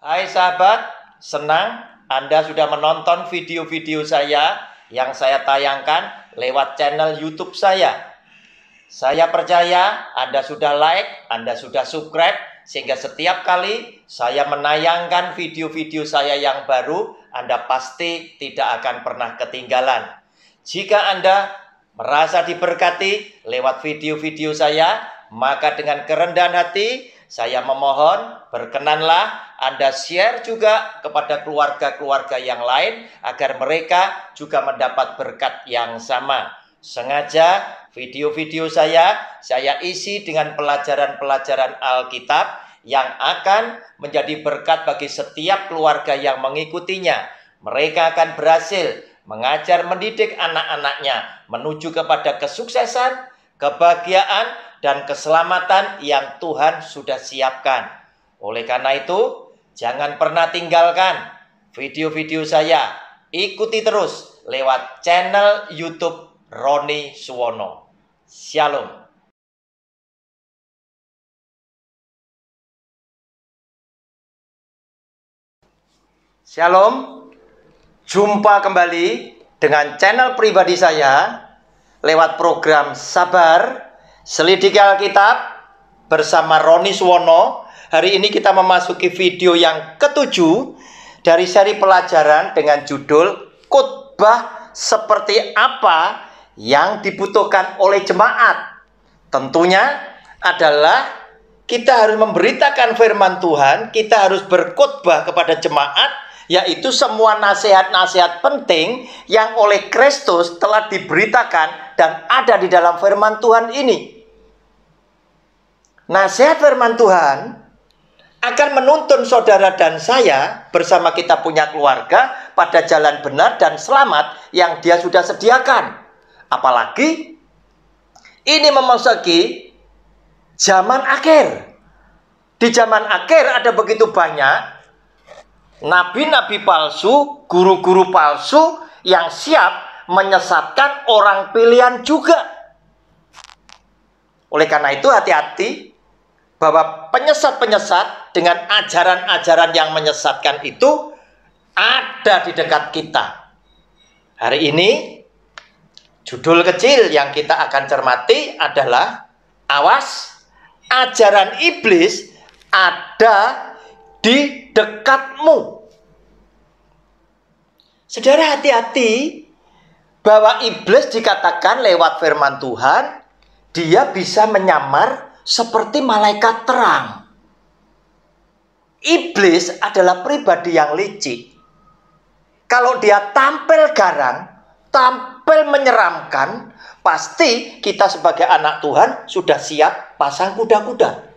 Hai sahabat, senang Anda sudah menonton video-video saya yang saya tayangkan lewat channel YouTube saya. Saya percaya Anda sudah like, Anda sudah subscribe, sehingga setiap kali saya menayangkan video-video saya yang baru, Anda pasti tidak akan pernah ketinggalan. Jika Anda merasa diberkati lewat video-video saya, maka dengan kerendahan hati saya memohon berkenanlah Anda share juga kepada keluarga-keluarga yang lain agar mereka juga mendapat berkat yang sama. Sengaja video-video saya isi dengan pelajaran-pelajaran Alkitab yang akan menjadi berkat bagi setiap keluarga yang mengikutinya. Mereka akan berhasil mengajar mendidik anak-anaknya menuju kepada kesuksesan, kebahagiaan, dan keselamatan yang Tuhan sudah siapkan. Oleh karena itu, jangan pernah tinggalkan video-video saya. Ikuti terus lewat channel YouTube Roni Suwono. Shalom. Shalom. Jumpa kembali dengan channel pribadi saya lewat program Sabar Selidiki Alkitab bersama Roni Suwono. Hari ini kita memasuki video yang ketujuh dari seri pelajaran dengan judul Khotbah Seperti Apa yang Dibutuhkan oleh Jemaat. Tentunya adalah kita harus memberitakan firman Tuhan, kita harus berkhotbah kepada jemaat, yaitu semua nasihat-nasihat penting yang oleh Kristus telah diberitakan dan ada di dalam firman Tuhan ini. Nasihat firman Tuhan akan menuntun saudara dan saya bersama kita punya keluarga pada jalan benar dan selamat yang Dia sudah sediakan. Apalagi ini memasuki zaman akhir. Di zaman akhir ada begitu banyak nabi-nabi palsu, guru-guru palsu yang siap menyesatkan orang pilihan juga. Oleh karena itu hati-hati bahwa penyesat-penyesat dengan ajaran-ajaran yang menyesatkan itu ada di dekat kita. Hari ini judul kecil yang kita akan cermati adalah awas, ajaran iblis ada di dekatmu. Saudara, hati-hati bahwa iblis dikatakan lewat firman Tuhan, dia bisa menyamar seperti malaikat terang. Iblis adalah pribadi yang licik. Kalau dia tampil garang, tampil menyeramkan, pasti kita sebagai anak Tuhan sudah siap pasang kuda-kuda.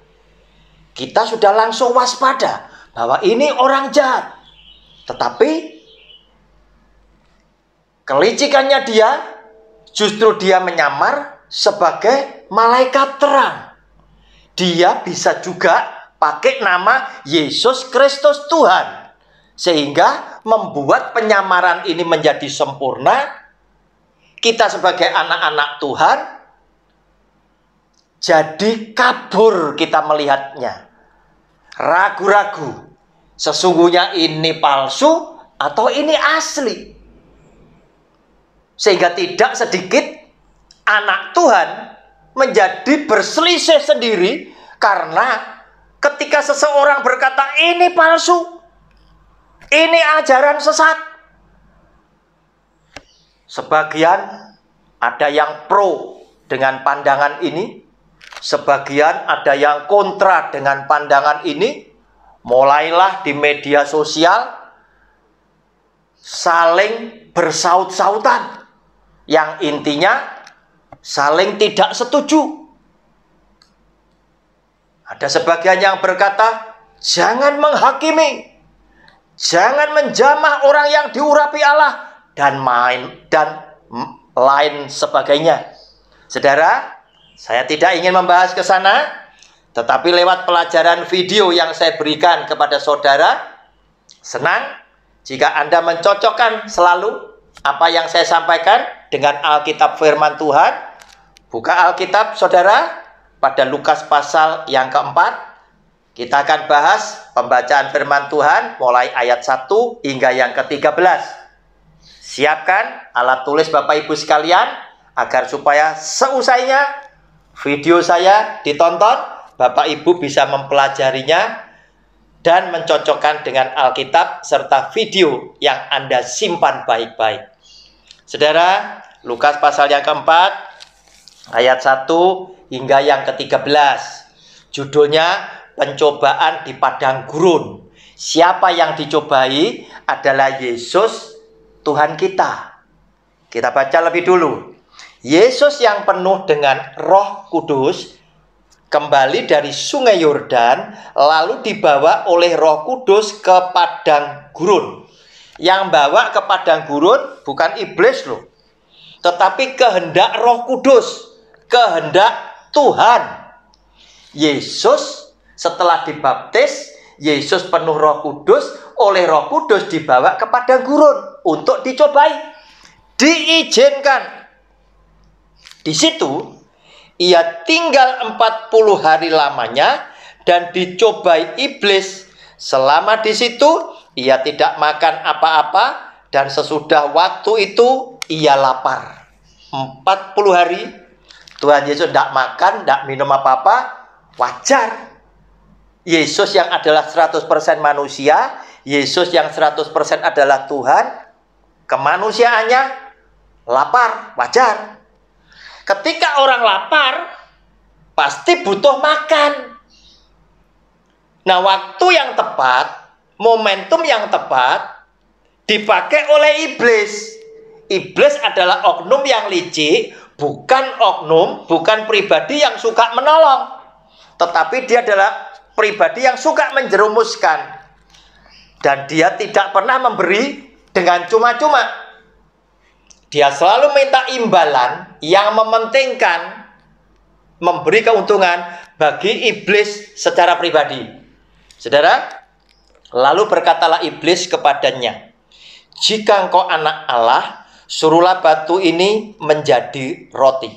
Kita sudah langsung waspada bahwa ini orang jahat. Tetapi kelicikannya dia, justru dia menyamar sebagai malaikat terang. Dia bisa juga pakai nama Yesus Kristus Tuhan, sehingga membuat penyamaran ini menjadi sempurna. Kita sebagai anak-anak Tuhan jadi kabur kita melihatnya, ragu-ragu sesungguhnya ini palsu atau ini asli. Sehingga tidak sedikit anak Tuhan menjadi berselisih sendiri karena ketika seseorang berkata ini palsu, ini ajaran sesat, sebagian ada yang pro dengan pandangan ini, sebagian ada yang kontra dengan pandangan ini. Mulailah di media sosial saling bersaut-sautan, yang intinya saling tidak setuju. Ada sebagian yang berkata, jangan menghakimi, jangan menjamah orang yang diurapi Allah, dan lain sebagainya. Saudara, saya tidak ingin membahas ke sana, tetapi lewat pelajaran video yang saya berikan kepada saudara, senang jika Anda mencocokkan selalu apa yang saya sampaikan dengan Alkitab firman Tuhan. Buka Alkitab saudara pada Lukas pasal yang keempat. Kita akan bahas pembacaan firman Tuhan mulai ayat 1 hingga yang ke-13. Siapkan alat tulis Bapak Ibu sekalian, agar supaya seusainya video saya ditonton, Bapak Ibu bisa mempelajarinya dan mencocokkan dengan Alkitab serta video yang Anda simpan baik-baik. Saudara, Lukas pasal yang keempat, ayat 1 hingga yang ke-13. Judulnya pencobaan di padang gurun. Siapa yang dicobai adalah Yesus, Tuhan kita. Kita baca lebih dulu. Yesus yang penuh dengan Roh Kudus kembali dari sungai Yordan, lalu dibawa oleh Roh Kudus ke padang gurun. Yang bawa ke padang gurun bukan iblis loh, tetapi kehendak Roh Kudus, kehendak Tuhan. Yesus setelah dibaptis, Yesus penuh Roh Kudus, oleh Roh Kudus dibawa ke padang gurun untuk dicobai. Diizinkan. Di situ ia tinggal 40 hari lamanya dan dicobai iblis. Selama di situ ia tidak makan apa-apa, dan sesudah waktu itu ia lapar. 40 hari Tuhan Yesus tidak makan, tidak minum apa-apa, wajar. Yesus yang adalah 100% manusia, Yesus yang 100% adalah Tuhan, kemanusiaannya lapar, wajar. Ketika orang lapar, pasti butuh makan. Nah, waktu yang tepat, momentum yang tepat, dipakai oleh iblis. Iblis adalah oknum yang licik, bukan pribadi yang suka menolong. Tetapi dia adalah pribadi yang suka menjerumuskan. Dan dia tidak pernah memberi dengan cuma-cuma. Dia selalu minta imbalan yang mementingkan memberi keuntungan bagi iblis secara pribadi. Saudara, lalu berkatalah iblis kepadanya, "Jika engkau anak Allah, suruhlah batu ini menjadi roti."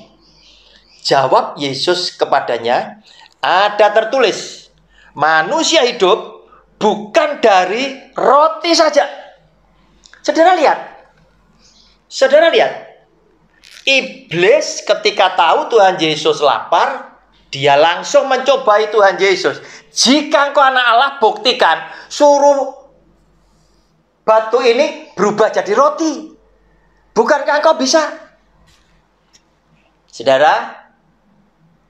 Jawab Yesus kepadanya, "Ada tertulis, manusia hidup bukan dari roti saja." Saudara lihat, iblis ketika tahu Tuhan Yesus lapar, dia langsung mencobai Tuhan Yesus. "Jika engkau anak Allah, buktikan, suruh batu ini berubah jadi roti. Bukankah engkau bisa?" Saudara,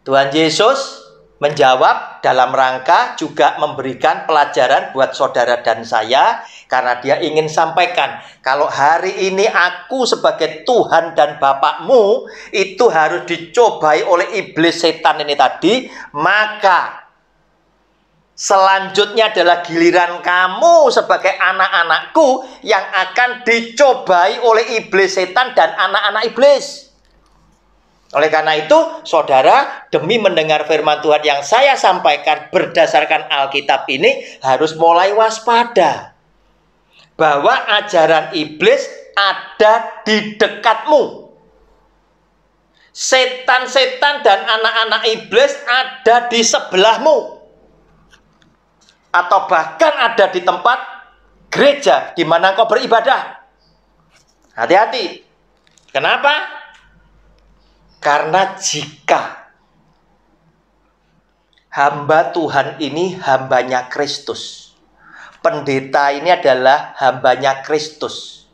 Tuhan Yesus menjawab dalam rangka juga memberikan pelajaran buat saudara dan saya, karena dia ingin sampaikan, kalau hari ini aku sebagai Tuhan dan Bapakmu itu harus dicobai oleh iblis setan ini tadi, maka selanjutnya adalah giliran kamu sebagai anak-anakku yang akan dicobai oleh iblis setan dan anak-anak iblis. Oleh karena itu, saudara, demi mendengar firman Tuhan yang saya sampaikan berdasarkan Alkitab ini, harus mulai waspada bahwa ajaran iblis ada di dekatmu. Setan-setan dan anak-anak iblis ada di sebelahmu, atau bahkan ada di tempat gereja di mana kau beribadah. Hati-hati. Kenapa? Karena jika hamba Tuhan ini hambanya Kristus, pendeta ini adalah hambanya Kristus,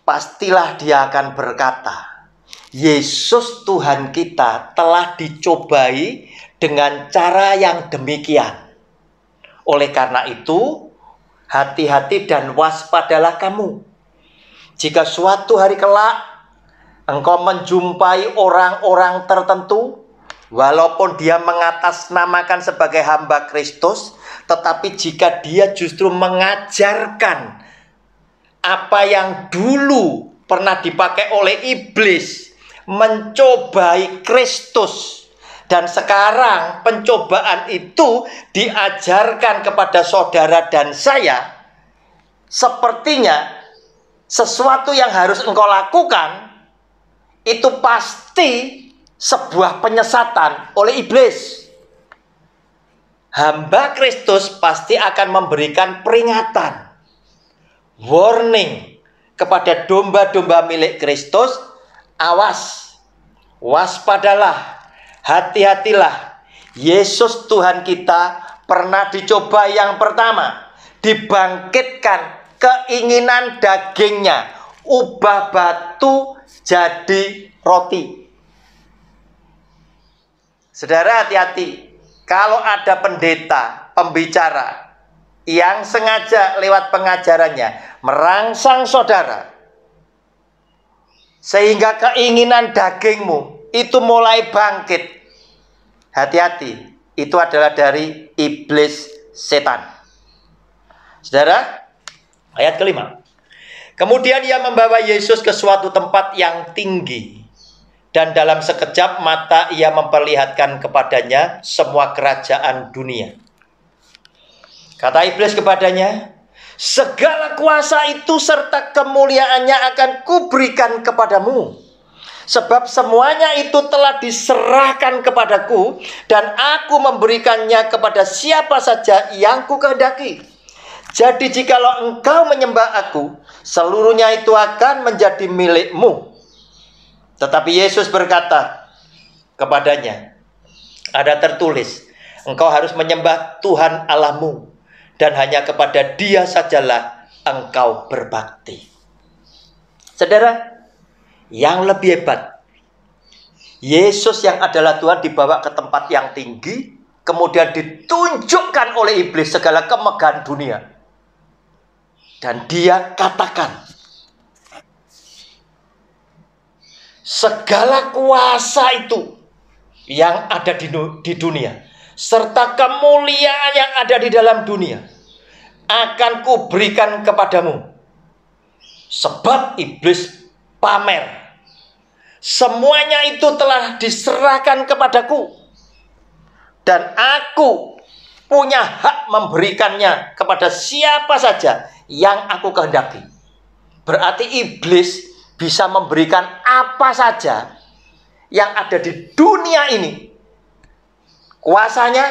pastilah dia akan berkata, Yesus Tuhan kita telah dicobai dengan cara yang demikian. Oleh karena itu, hati-hati dan waspadalah kamu. Jika suatu hari kelak engkau menjumpai orang-orang tertentu, walaupun dia mengatasnamakan sebagai hamba Kristus, tetapi jika dia justru mengajarkan apa yang dulu pernah dipakai oleh iblis, mencobai Kristus, dan sekarang pencobaan itu diajarkan kepada saudara dan saya, sepertinya sesuatu yang harus engkau lakukan itu pasti sebuah penyesatan oleh iblis. hamba Kristus pasti akan memberikan peringatan, warning kepada domba-domba milik Kristus. Awas, waspadalah, hati-hatilah. Yesus Tuhan kita pernah dicoba yang pertama, dibangkitkan keinginan dagingnya, ubah batu jadi roti. Saudara, hati-hati. Kalau ada pendeta, pembicara yang sengaja lewat pengajarannya merangsang saudara, sehingga keinginan dagingmu itu mulai bangkit, hati-hati. Itu adalah dari iblis, setan. Saudara, ayat kelima. Kemudian ia membawa Yesus ke suatu tempat yang tinggi, dan dalam sekejap mata ia memperlihatkan kepadanya semua kerajaan dunia. Kata iblis kepadanya, segala kuasa itu serta kemuliaannya akan kuberikan kepadamu, sebab semuanya itu telah diserahkan kepadaku, dan aku memberikannya kepada siapa saja yang kukehendaki. Jadi jikalau engkau menyembah aku, seluruhnya itu akan menjadi milikmu. Tetapi Yesus berkata kepadanya, ada tertulis, engkau harus menyembah Tuhan Allahmu, dan hanya kepada Dia sajalah engkau berbakti. Saudara, yang lebih hebat, Yesus yang adalah Tuhan dibawa ke tempat yang tinggi, kemudian ditunjukkan oleh iblis segala kemegahan dunia. Dan dia katakan, segala kuasa itu yang ada di dunia, serta kemuliaan yang ada di dalam dunia, akan kuberikan kepadamu. Sebab iblis pamer, semuanya itu telah diserahkan kepadaku, dan aku punya hak memberikannya kepada siapa saja yang aku kehendaki. Berarti iblis bisa memberikan apa saja yang ada di dunia ini. Kuasanya,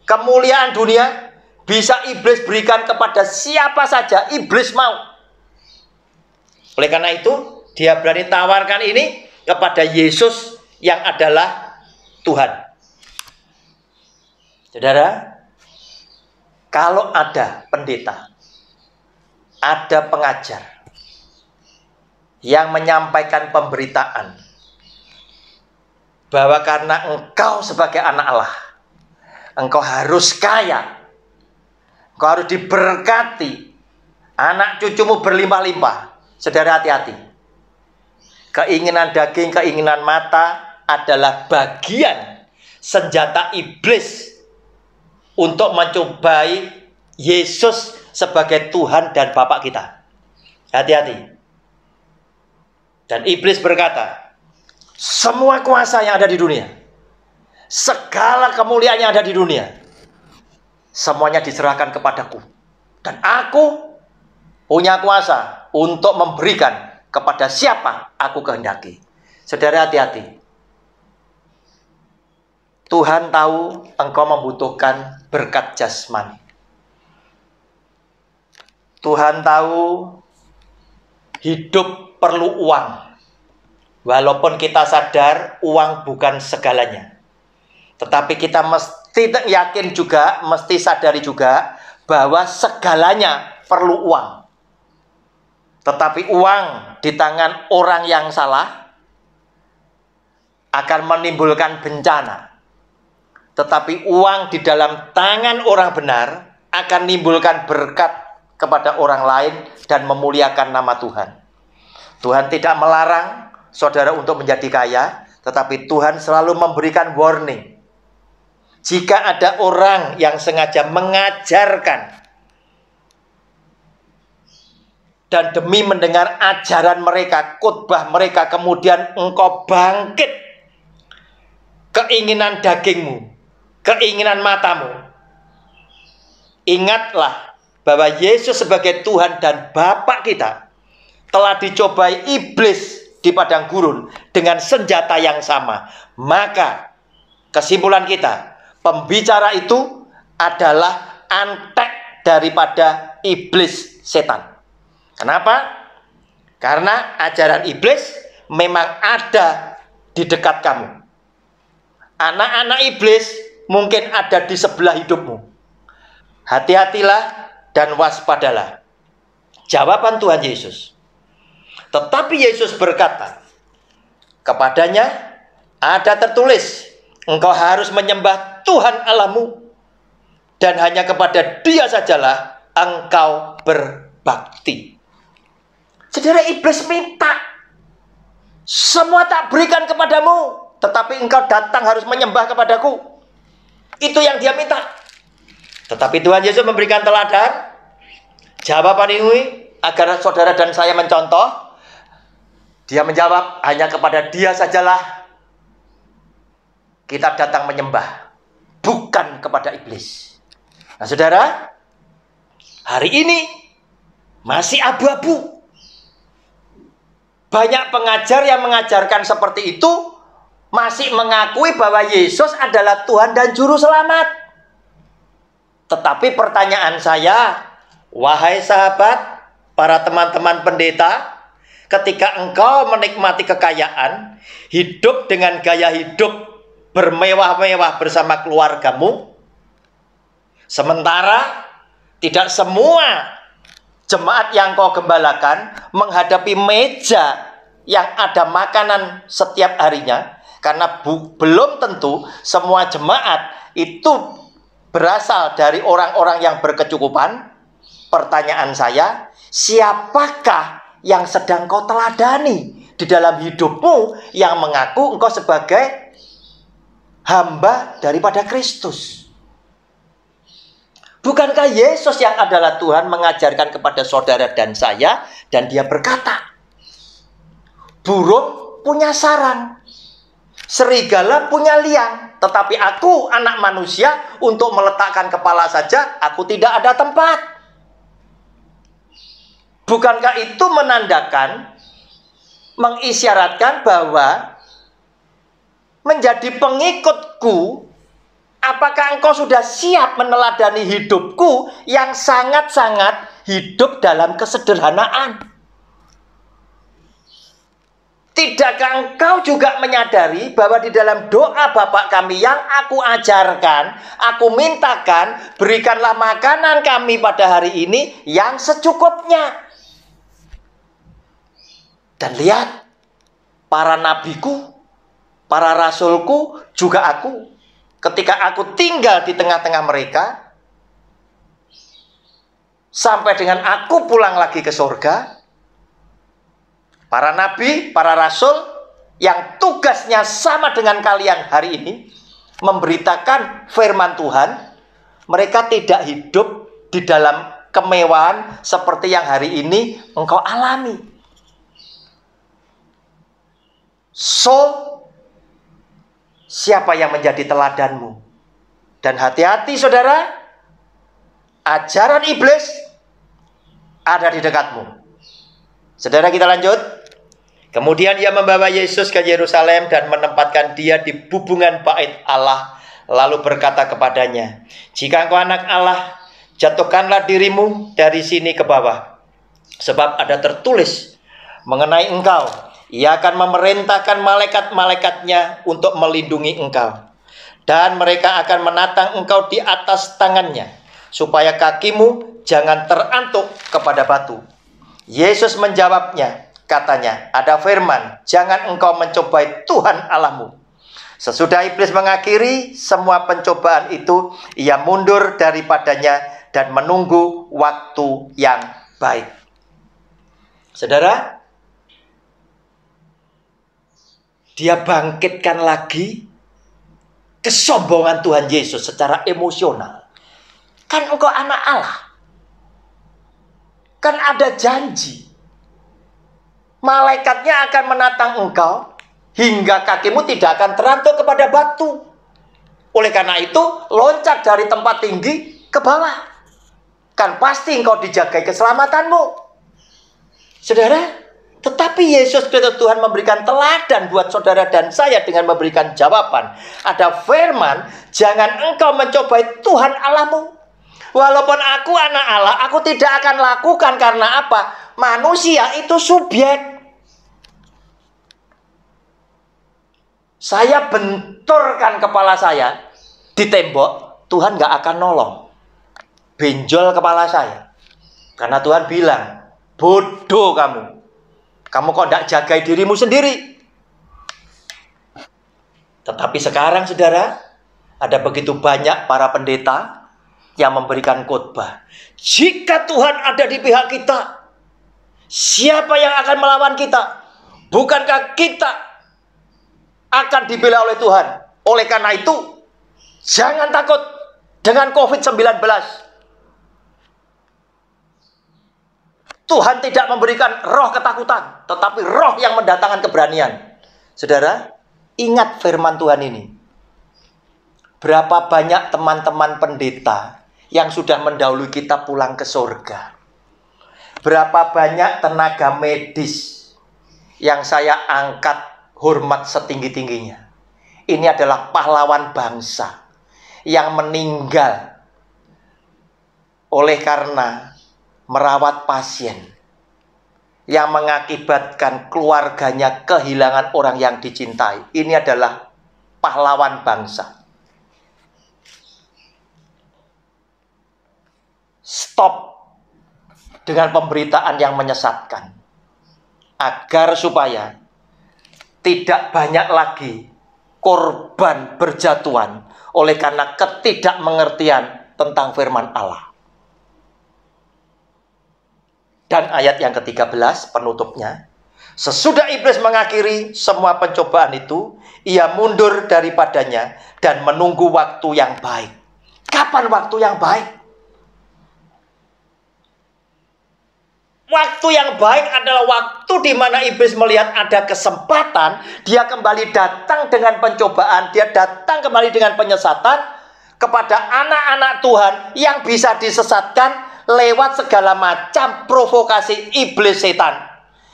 kemuliaan dunia, bisa iblis berikan kepada siapa saja iblis mau. Oleh karena itu, dia berani tawarkan ini kepada Yesus yang adalah Tuhan. Saudara, kalau ada pendeta, ada pengajar yang menyampaikan pemberitaan bahwa karena engkau sebagai anak Allah, engkau harus kaya, engkau harus diberkati, anak cucumu berlimpah-limpah. Saudara, hati-hati. Keinginan daging, keinginan mata adalah bagian senjata iblis untuk mencobai Yesus sebagai Tuhan dan Bapa kita. Hati-hati. Dan iblis berkata, semua kuasa yang ada di dunia, segala kemuliaan yang ada di dunia, semuanya diserahkan kepadaku. Dan aku punya kuasa untuk memberikan kepada siapa aku kehendaki. Saudara, hati-hati. Tuhan tahu engkau membutuhkan berkat jasmani. Tuhan tahu hidup perlu uang. Walaupun kita sadar uang bukan segalanya. Tetapi kita mesti yakin juga, mesti sadari juga bahwa segalanya perlu uang. Tetapi uang di tangan orang yang salah akan menimbulkan bencana. Tetapi uang di dalam tangan orang benar akan menimbulkan berkat kepada orang lain dan memuliakan nama Tuhan. Tuhan tidak melarang saudara untuk menjadi kaya, tetapi Tuhan selalu memberikan warning. Jika ada orang yang sengaja mengajarkan dan demi mendengar ajaran mereka, khotbah mereka, kemudian engkau bangkit keinginan dagingmu, keinginan matamu, ingatlah bahwa Yesus sebagai Tuhan dan Bapa kita telah dicobai iblis di padang gurun dengan senjata yang sama. Maka kesimpulan kita, pembicara itu adalah antek daripada iblis setan. Kenapa? Karena ajaran iblis memang ada di dekat kamu. Anak-anak iblis mungkin ada di sebelah hidupmu. Hati-hatilah dan waspadalah. Jawaban Tuhan Yesus. Tetapi Yesus berkata kepadanya, ada tertulis, engkau harus menyembah Tuhan Allahmu, dan hanya kepada Dia sajalah engkau berbakti. Saudara, iblis minta, semua tak berikan kepadamu, tetapi engkau datang harus menyembah kepadaku. Itu yang dia minta. Tetapi Tuhan Yesus memberikan teladan, jawaban ini agar saudara dan saya mencontoh. Dia menjawab, hanya kepada Dia sajalah kita datang menyembah, bukan kepada iblis. Nah saudara, hari ini masih abu-abu. Banyak pengajar yang mengajarkan seperti itu, masih mengakui bahwa Yesus adalah Tuhan dan Juru Selamat. Tetapi pertanyaan saya, wahai sahabat, para teman-teman pendeta, ketika engkau menikmati kekayaan, hidup dengan gaya hidup bermewah-mewah bersama keluargamu, sementara tidak semua jemaat yang kau gembalakan menghadapi meja yang ada makanan setiap harinya, karena belum tentu semua jemaat itu berasal dari orang-orang yang berkecukupan. Pertanyaan saya, siapakah yang sedang kau teladani di dalam hidupmu yang mengaku engkau sebagai hamba daripada Kristus? Bukankah Yesus yang adalah Tuhan mengajarkan kepada saudara dan saya, dan Dia berkata, burung punya sarang, serigala punya liang, tetapi aku anak manusia untuk meletakkan kepala saja aku tidak ada tempat. Bukankah itu menandakan, mengisyaratkan bahwa menjadi pengikutku, apakah engkau sudah siap meneladani hidupku yang sangat-sangat hidup dalam kesederhanaan? Tidakkah engkau juga menyadari bahwa di dalam doa Bapa kami yang aku ajarkan, aku mintakan, berikanlah makanan kami pada hari ini yang secukupnya. Dan lihat, para nabiku, para rasulku, juga aku, ketika aku tinggal di tengah-tengah mereka, sampai dengan aku pulang lagi ke surga, para nabi, para rasul yang tugasnya sama dengan kalian hari ini, memberitakan firman Tuhan, mereka tidak hidup di dalam kemewahan seperti yang hari ini engkau alami. So, siapa yang menjadi teladanmu? Dan hati-hati saudara, ajaran iblis ada di dekatmu. Saudara, kita lanjut. Kemudian Ia membawa Yesus ke Yerusalem dan menempatkan Dia di bubungan bait Allah, lalu berkata kepadanya, jika engkau anak Allah, jatuhkanlah dirimu dari sini ke bawah, sebab ada tertulis mengenai engkau, Ia akan memerintahkan malaikat-malaikatnya untuk melindungi engkau, dan mereka akan menatang engkau di atas tangannya, supaya kakimu jangan terantuk kepada batu. Yesus menjawabnya, katanya, ada firman, jangan engkau mencobai Tuhan Allahmu. Sesudah iblis mengakhiri semua pencobaan itu, ia mundur daripadanya dan menunggu waktu yang baik. Saudara, dia bangkitkan lagi kesombongan Tuhan Yesus secara emosional. Kan engkau anak Allah. Kan ada janji. Malaikatnya akan menatang engkau hingga kakimu tidak akan terantuk kepada batu. Oleh karena itu, loncat dari tempat tinggi ke bawah. Kan pasti engkau dijaga keselamatanmu. Saudara, Tetapi Yesus Kristus Tuhan memberikan teladan buat saudara dan saya dengan memberikan jawaban. Ada firman, jangan engkau mencobai Tuhan Allahmu. Walaupun aku anak Allah, aku tidak akan lakukan karena apa? Manusia itu subjek. Saya benturkan kepala saya di tembok, Tuhan gak akan nolong. Benjol kepala saya. Karena Tuhan bilang, bodoh kamu. Kamu kok tidak jagai dirimu sendiri. Tetapi sekarang saudara, ada begitu banyak para pendeta yang memberikan khotbah. Jika Tuhan ada di pihak kita, siapa yang akan melawan kita? Bukankah kita akan dibela oleh Tuhan? Oleh karena itu, jangan takut dengan COVID-19. Tuhan tidak memberikan roh ketakutan, tetapi roh yang mendatangkan keberanian. Saudara, ingat firman Tuhan ini. Berapa banyak teman-teman pendeta yang sudah mendahului kita pulang ke surga. Berapa banyak tenaga medis yang saya angkat hormat setinggi-tingginya. Ini adalah pahlawan bangsa yang meninggal oleh karena merawat pasien, yang mengakibatkan keluarganya kehilangan orang yang dicintai. Ini adalah pahlawan bangsa. Stop dengan pemberitaan yang menyesatkan, agar supaya tidak banyak lagi korban berjatuhan oleh karena ketidakmengertian tentang firman Allah. Dan ayat yang ke-13 penutupnya, sesudah iblis mengakhiri semua pencobaan itu, ia mundur daripadanya dan menunggu waktu yang baik. Kapan waktu yang baik? Waktu yang baik adalah waktu di mana iblis melihat ada kesempatan, dia kembali datang dengan pencobaan, dia datang kembali dengan penyesatan kepada anak-anak Tuhan yang bisa disesatkan lewat segala macam provokasi iblis setan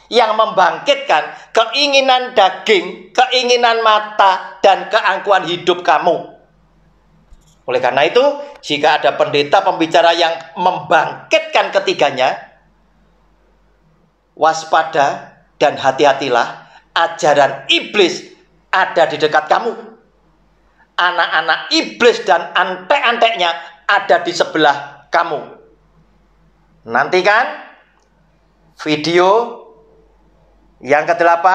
yang membangkitkan keinginan daging, keinginan mata, dan keangkuhan hidup kamu. Oleh karena itu, jika ada pendeta pembicara yang membangkitkan ketiganya, waspada dan hati-hatilah, ajaran iblis ada di dekat kamu. Anak-anak iblis dan antek-anteknya ada di sebelah kamu. Nantikan video yang ke-8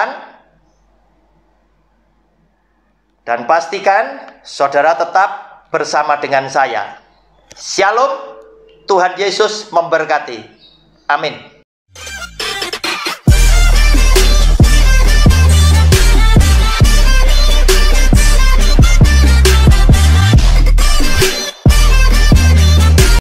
dan pastikan saudara tetap bersama dengan saya. Shalom, Tuhan Yesus memberkati. Amin.